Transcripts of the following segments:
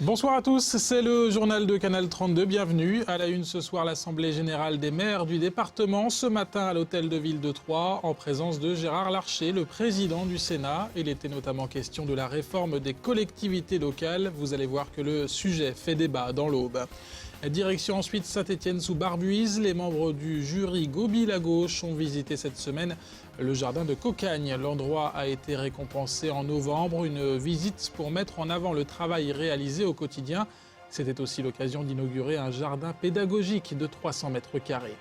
Bonsoir à tous, c'est le journal de Canal 32, bienvenue. À la une ce soir, l'Assemblée Générale des maires du département, ce matin à l'hôtel de ville de Troyes, en présence de Gérard Larcher, le président du Sénat. Il était notamment question de la réforme des collectivités locales. Vous allez voir que le sujet fait débat dans l'Aube. Direction ensuite Saint-Étienne sous Barbuise. Les membres du jury Gobi-la-Gauche ont visité cette semaine le jardin de Cocagne. L'endroit a été récompensé en novembre. Une visite pour mettre en avant le travail réalisé au quotidien. C'était aussi l'occasion d'inaugurer un jardin pédagogique de 300 mètres carrés.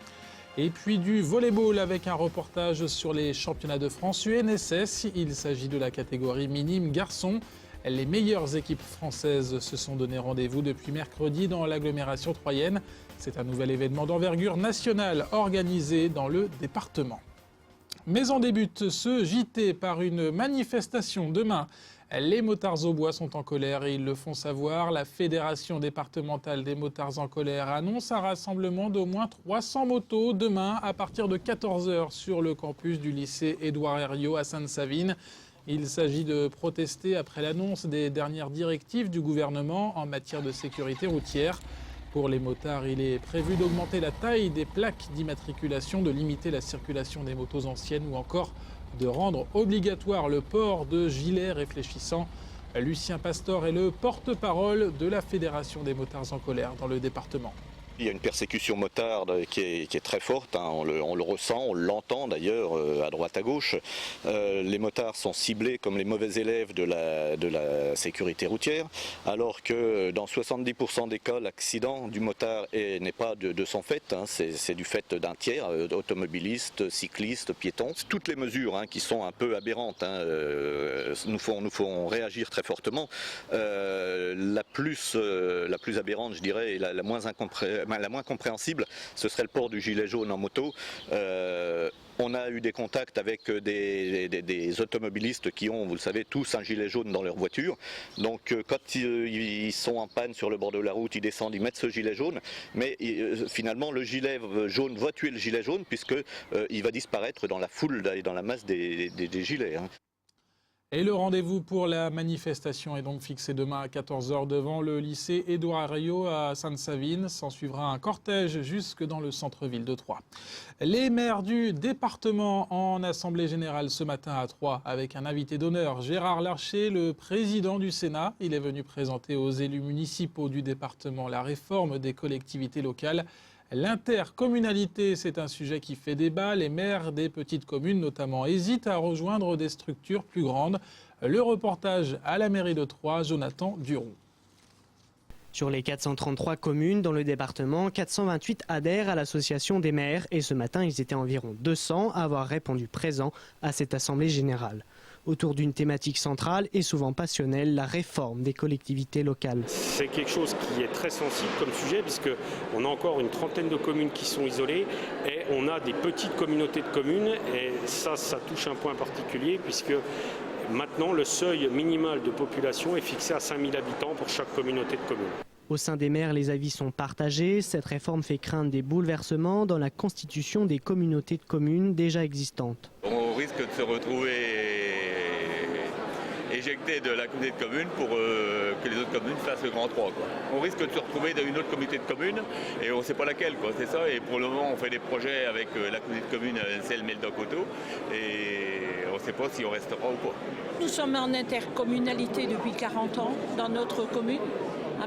Et puis du volleyball avec un reportage sur les championnats de France UNSS. Il s'agit de la catégorie minime garçons. Les meilleures équipes françaises se sont donné rendez-vous depuis mercredi dans l'agglomération troyenne. C'est un nouvel événement d'envergure nationale organisé dans le département. Mais on débute ce JT par une manifestation demain. Les motards au bois sont en colère et ils le font savoir. La Fédération départementale des motards en colère annonce un rassemblement d'au moins 300 motos demain à partir de 14 h sur le campus du lycée Édouard Herriot à Sainte-Savine. Il s'agit de protester après l'annonce des dernières directives du gouvernement en matière de sécurité routière. Pour les motards, il est prévu d'augmenter la taille des plaques d'immatriculation, de limiter la circulation des motos anciennes ou encore de rendre obligatoire le port de gilets réfléchissants. Lucien Pastor est le porte-parole de la Fédération des motards en colère dans le département. Il y a une persécution motarde qui est très forte, hein. On le ressent, on l'entend d'ailleurs à droite à gauche. Les motards sont ciblés comme les mauvais élèves de la sécurité routière, alors que dans 70% des cas, l'accident du motard n'est pas de son fait, hein. C'est du fait d'un tiers, automobiliste, cycliste, piéton. Toutes les mesures, hein, qui sont un peu aberrantes, hein, nous font réagir très fortement. La plus aberrante, je dirais, et la moins compréhensible, ce serait le port du gilet jaune en moto. On a eu des contacts avec des automobilistes qui ont, vous le savez, tous un gilet jaune dans leur voiture. Donc quand ils sont en panne sur le bord de la route, ils descendent, ils mettent ce gilet jaune. Mais finalement, le gilet jaune va tuer le gilet jaune puisqu'il va disparaître dans la foule et dans la masse des gilets, hein. Et le rendez-vous pour la manifestation est donc fixé demain à 14 h devant le lycée Édouard Herriot à Sainte-Savine. S'en suivra un cortège jusque dans le centre-ville de Troyes. Les maires du département en assemblée générale ce matin à Troyes avec un invité d'honneur, Gérard Larcher, le président du Sénat. Il est venu présenter aux élus municipaux du département la réforme des collectivités locales. L'intercommunalité, c'est un sujet qui fait débat. Les maires des petites communes, notamment, hésitent à rejoindre des structures plus grandes. Le reportage à la mairie de Troyes, Jonathan Duroux. Sur les 433 communes dans le département, 428 adhèrent à l'association des maires et ce matin, ils étaient environ 200 à avoir répondu présent à cette assemblée générale. Autour d'une thématique centrale et souvent passionnelle, la réforme des collectivités locales. C'est quelque chose qui est très sensible comme sujet puisqu'on a encore une trentaine de communes qui sont isolées et on a des petites communautés de communes et ça touche un point particulier puisque maintenant le seuil minimal de population est fixé à 5000 habitants pour chaque communauté de communes. Au sein des maires, les avis sont partagés. Cette réforme fait craindre des bouleversements dans la constitution des communautés de communes déjà existantes. On risque de se retrouver éjecté de la communauté de communes pour que les autres communes fassent le grand 3, quoi. On risque de se retrouver dans une autre communauté de communes et on ne sait pas laquelle, quoi. C'est ça. Et pour le moment, on fait des projets avec la communauté de communes Celle-Meldoc-Coteau et on ne sait pas si on restera ou pas. Nous sommes en intercommunalité depuis 40 ans dans notre commune.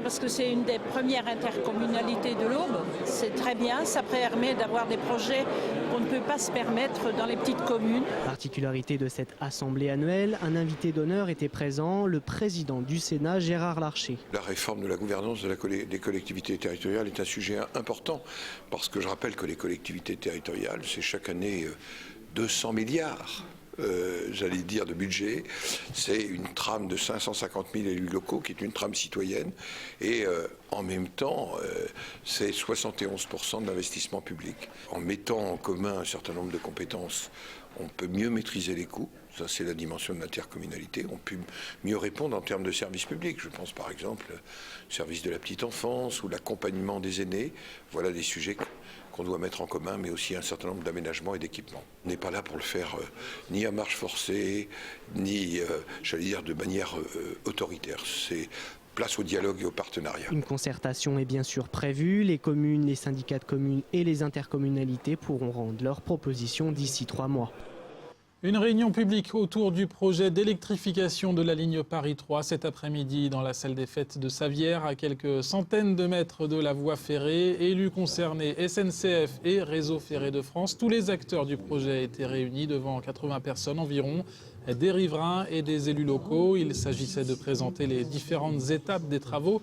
Parce que c'est une des premières intercommunalités de l'Aube. C'est très bien, ça permet d'avoir des projets qu'on ne peut pas se permettre dans les petites communes. Particularité de cette assemblée annuelle, un invité d'honneur était présent, le président du Sénat, Gérard Larcher. La réforme de la gouvernance des collectivités territoriales est un sujet important, parce que je rappelle que les collectivités territoriales, c'est chaque année 200 milliards. J'allais dire de budget, c'est une trame de 550 000 élus locaux qui est une trame citoyenne et en même temps c'est 71% d'investissement public. En mettant en commun un certain nombre de compétences, on peut mieux maîtriser les coûts, ça c'est la dimension de l'intercommunalité, on peut mieux répondre en termes de services publics. Je pense par exemple au service de la petite enfance ou l'accompagnement des aînés, voilà des sujets qu'on doit mettre en commun, mais aussi un certain nombre d'aménagements et d'équipements. On n'est pas là pour le faire ni à marche forcée, ni, j'allais dire, de manière autoritaire. C'est place au dialogue et au partenariat. Une concertation est bien sûr prévue. Les communes, les syndicats de communes et les intercommunalités pourront rendre leurs propositions d'ici 3 mois. Une réunion publique autour du projet d'électrification de la ligne Paris 3 cet après-midi dans la salle des fêtes de Savières, à quelques centaines de mètres de la voie ferrée. Élus concernés, SNCF et Réseau Ferré de France, tous les acteurs du projet étaient réunis devant 80 personnes environ, des riverains et des élus locaux. Il s'agissait de présenter les différentes étapes des travaux,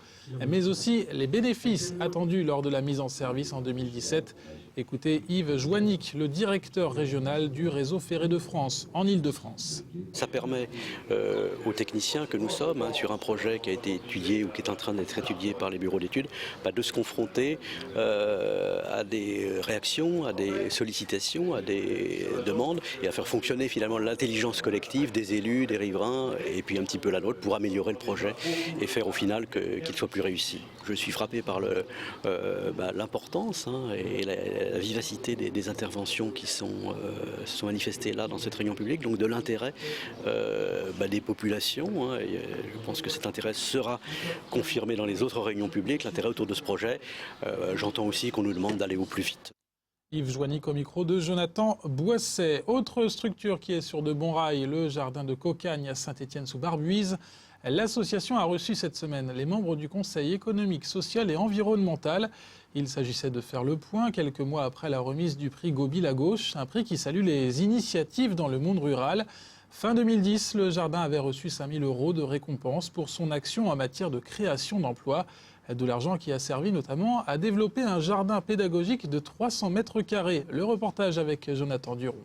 mais aussi les bénéfices attendus lors de la mise en service en 2017. Écoutez Yves Joannick, le directeur régional du Réseau Ferré de France, en Ile-de-France. Ça permet aux techniciens que nous sommes, sur un projet qui a été étudié ou qui est en train d'être étudié par les bureaux d'études, de se confronter à des réactions, à des sollicitations, à des demandes et à faire fonctionner finalement l'intelligence collective des élus, des riverains et puis un petit peu la nôtre pour améliorer le projet et faire au final qu'il soit plus réussi. Je suis frappé par l'importance et la vivacité des interventions qui se sont manifestées là dans cette réunion publique, donc de l'intérêt des populations. Je pense que cet intérêt sera confirmé dans les autres réunions publiques, l'intérêt autour de ce projet. J'entends aussi qu'on nous demande d'aller au plus vite. Yves Joannick au micro de Jonathan Boisset. Autre structure qui est sur de bons rails, le jardin de Cocagne à Saint-Étienne-sous-Barbuise. L'association a reçu cette semaine les membres du Conseil économique, social et environnemental. Il s'agissait de faire le point quelques mois après la remise du prix Gobi-Lagauche, un prix qui salue les initiatives dans le monde rural. Fin 2010, le jardin avait reçu 5 000 € de récompense pour son action en matière de création d'emplois. De l'argent qui a servi notamment à développer un jardin pédagogique de 300 mètres carrés. Le reportage avec Jonathan Duron.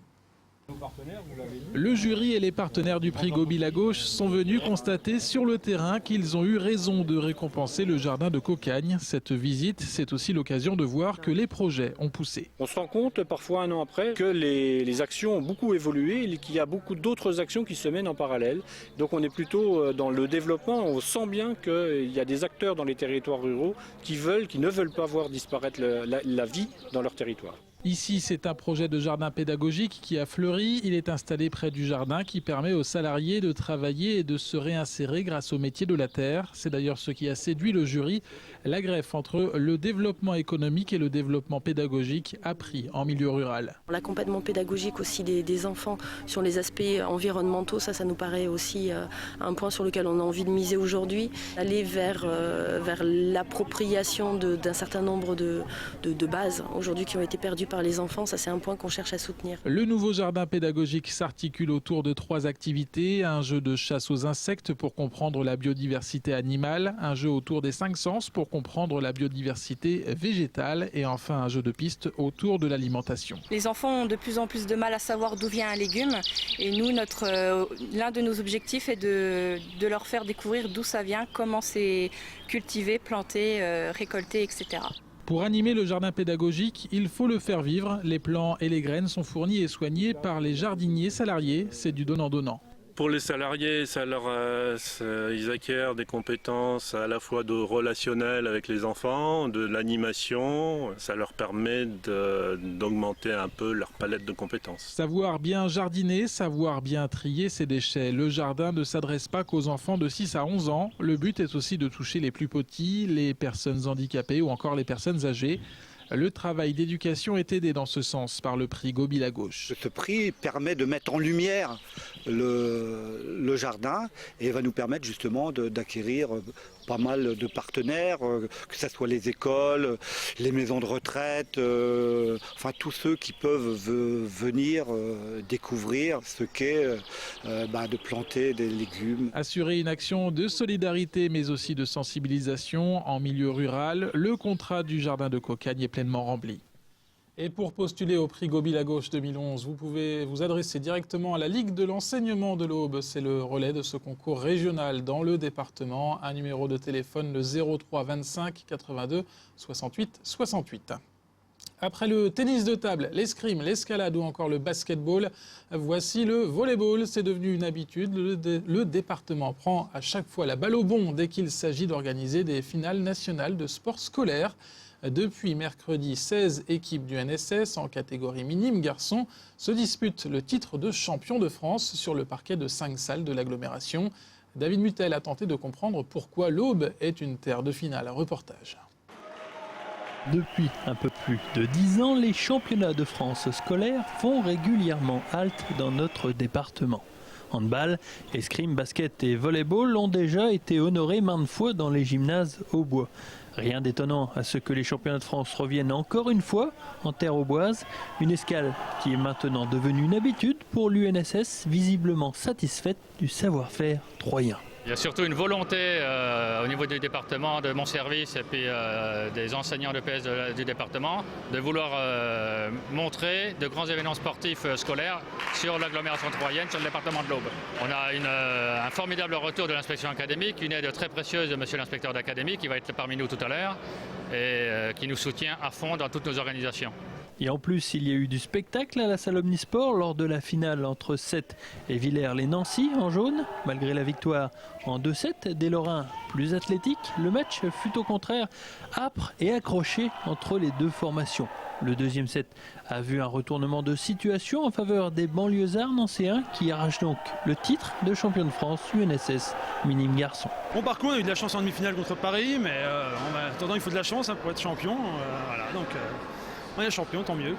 Le jury et les partenaires du prix Gobi-Lagauche sont venus constater sur le terrain qu'ils ont eu raison de récompenser le jardin de Cocagne. Cette visite, c'est aussi l'occasion de voir que les projets ont poussé. On se rend compte parfois un an après que les actions ont beaucoup évolué et qu'il y a beaucoup d'autres actions qui se mènent en parallèle. Donc on est plutôt dans le développement. On sent bien qu'il y a des acteurs dans les territoires ruraux qui ne veulent pas voir disparaître la vie dans leur territoire. Ici, c'est un projet de jardin pédagogique qui a fleuri. Il est installé près du jardin qui permet aux salariés de travailler et de se réinsérer grâce au métier de la terre. C'est d'ailleurs ce qui a séduit le jury. La greffe entre le développement économique et le développement pédagogique appris en milieu rural. L'accompagnement pédagogique aussi des enfants sur les aspects environnementaux, ça nous paraît aussi un point sur lequel on a envie de miser aujourd'hui. Aller vers l'appropriation d'un certain nombre de bases aujourd'hui qui ont été perdues par les enfants, ça c'est un point qu'on cherche à soutenir. Le nouveau jardin pédagogique s'articule autour de 3 activités. Un jeu de chasse aux insectes pour comprendre la biodiversité animale, un jeu autour des 5 sens pour comprendre la biodiversité végétale et enfin un jeu de piste autour de l'alimentation. Les enfants ont de plus en plus de mal à savoir d'où vient un légume et nous, l'un de nos objectifs est de leur faire découvrir d'où ça vient, comment c'est cultivé, planté, récolté, etc. Pour animer le jardin pédagogique, il faut le faire vivre. Les plants et les graines sont fournis et soignés par les jardiniers salariés. C'est du donnant-donnant. Pour les salariés, ils acquièrent des compétences à la fois de relationnel avec les enfants, de l'animation. Ça leur permet d'augmenter un peu leur palette de compétences. Savoir bien jardiner, savoir bien trier ses déchets. Le jardin ne s'adresse pas qu'aux enfants de 6 à 11 ans. Le but est aussi de toucher les plus petits, les personnes handicapées ou encore les personnes âgées. Le travail d'éducation est aidé dans ce sens par le prix Gobi-Lagauche. Ce prix permet de mettre en lumière le jardin et va nous permettre justement d'acquérir pas mal de partenaires, que ce soit les écoles, les maisons de retraite, enfin tous ceux qui peuvent venir découvrir ce qu'est de planter des légumes. Assurer une action de solidarité mais aussi de sensibilisation en milieu rural, le contrat du jardin de Cocagne est pleinement rempli. Et pour postuler au prix Gobi-Lagauche 2011, vous pouvez vous adresser directement à la Ligue de l'enseignement de l'Aube. C'est le relais de ce concours régional dans le département. Un numéro de téléphone, le 03 25 82 68 68. Après le tennis de table, l'escrime, l'escalade ou encore le basketball, voici le volleyball. C'est devenu une habitude. Le département prend à chaque fois la balle au bond dès qu'il s'agit d'organiser des finales nationales de sport scolaire. Depuis mercredi, 16 équipes du NSS en catégorie minime garçons se disputent le titre de champion de France sur le parquet de 5 salles de l'agglomération. David Mutel a tenté de comprendre pourquoi l'Aube est une terre de finale. Reportage. Depuis un peu plus de 10 ans, les championnats de France scolaires font régulièrement halte dans notre département. Handball, escrime, basket et volleyball ont déjà été honorés maintes fois dans les gymnases aubois. Rien d'étonnant à ce que les championnats de France reviennent encore une fois en terre auboise, une escale qui est maintenant devenue une habitude pour l'UNSS, visiblement satisfaite du savoir-faire troyen. Il y a surtout une volonté au niveau du département, de mon service et puis des enseignants de PS du département de vouloir montrer de grands événements sportifs scolaires sur l'agglomération troyenne, sur le département de l'Aube. On a un formidable retour de l'inspection académique, une aide très précieuse de monsieur l'inspecteur d'académie qui va être parmi nous tout à l'heure et qui nous soutient à fond dans toutes nos organisations. Et en plus, il y a eu du spectacle à la salle Omnisport lors de la finale entre Sète et Villers-les-Nancy en jaune. Malgré la victoire en 2-7 des Lorrains plus athlétiques, le match fut au contraire âpre et accroché entre les deux formations. Le deuxième set a vu un retournement de situation en faveur des banlieusards nancéens qui arrachent donc le titre de champion de France UNSS minime garçon. Bon parcours, on a eu de la chance en demi-finale contre Paris, mais en attendant il faut de la chance pour être champion. On est champion, tant mieux.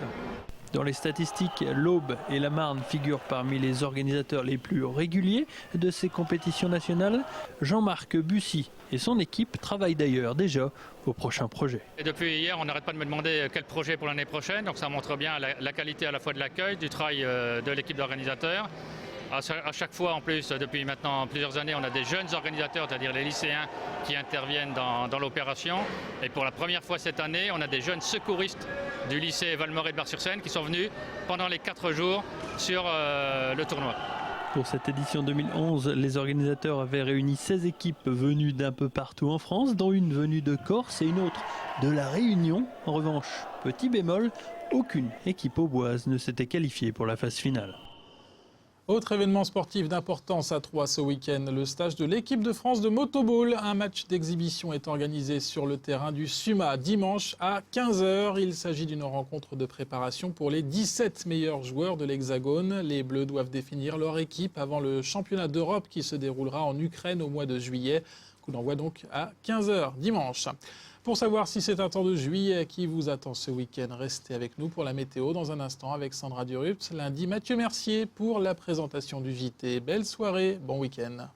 Dans les statistiques, l'Aube et la Marne figurent parmi les organisateurs les plus réguliers de ces compétitions nationales. Jean-Marc Bussy et son équipe travaillent d'ailleurs déjà au prochain projet. Et depuis hier, on n'arrête pas de me demander quel projet pour l'année prochaine. Donc ça montre bien la qualité à la fois de l'accueil, du travail de l'équipe d'organisateurs. À chaque fois, en plus, depuis maintenant plusieurs années, on a des jeunes organisateurs, c'est-à-dire les lycéens qui interviennent dans l'opération. Et pour la première fois cette année, on a des jeunes secouristes du lycée Valmorey de Bar-sur-Seine qui sont venus pendant les 4 jours sur le tournoi. Pour cette édition 2011, les organisateurs avaient réuni 16 équipes venues d'un peu partout en France, dont une venue de Corse et une autre de La Réunion. En revanche, petit bémol, aucune équipe auboise ne s'était qualifiée pour la phase finale. Autre événement sportif d'importance à Troyes ce week-end, le stage de l'équipe de France de motoball. Un match d'exhibition est organisé sur le terrain du SUMA dimanche à 15 h. Il s'agit d'une rencontre de préparation pour les 17 meilleurs joueurs de l'Hexagone. Les Bleus doivent définir leur équipe avant le championnat d'Europe qui se déroulera en Ukraine au mois de juillet. Coup d'envoi donc à 15 h dimanche. Pour savoir si c'est un temps de juillet qui vous attend ce week-end, restez avec nous pour la météo dans un instant avec Sandra Durupt. Lundi, Mathieu Mercier pour la présentation du JT. Belle soirée, bon week-end.